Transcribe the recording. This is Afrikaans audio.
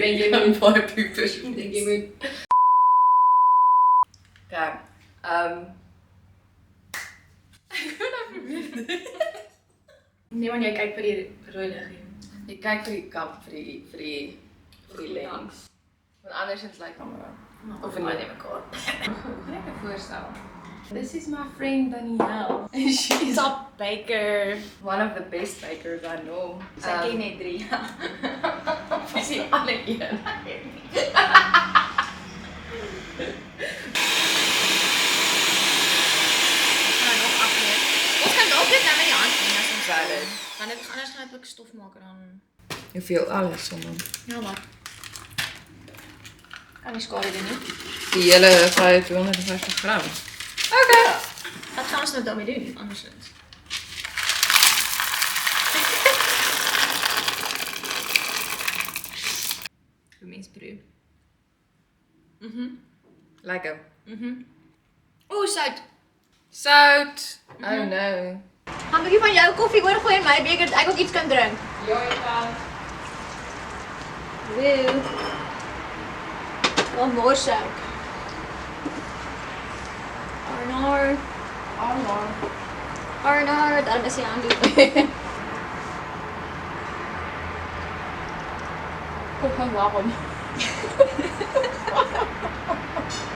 Denk jy moet baie poepers. Dink jy moet... Okay. Ek wil nou probeer. Nee, want jy kyk vir die rooi liggie. Jy kyk vir die kap vir die lens. Want andersins lyk kamera. Of nie neem mekaar. Kan ek 'n voorstel? This is my friend Danielle. She's Top baker. one of the best bakers I know. Sy ken net 3. Dis die ander een. Ons kan dalk dit nou met die hand doen as ons Valid. Dan het anders gaan dit ook stof maak en dan... Hoeveel alles sommer? Ja, maar... Kan nie skade doen nie. Die hele 250 gram. Okay. Wat gaan ons nou daarmee doen, andersins? Hoe mens proe. Lekker. Oeh, sout. Sout. Oh no. Gaan 'n bietjie van jou koffie oorgooi in my beker dat ek ook iets kan drink. Ja, jy kan. Woo. Wat mors ek? Arnold. Arnold, daar is hy aan doen. Kom gaan waarom?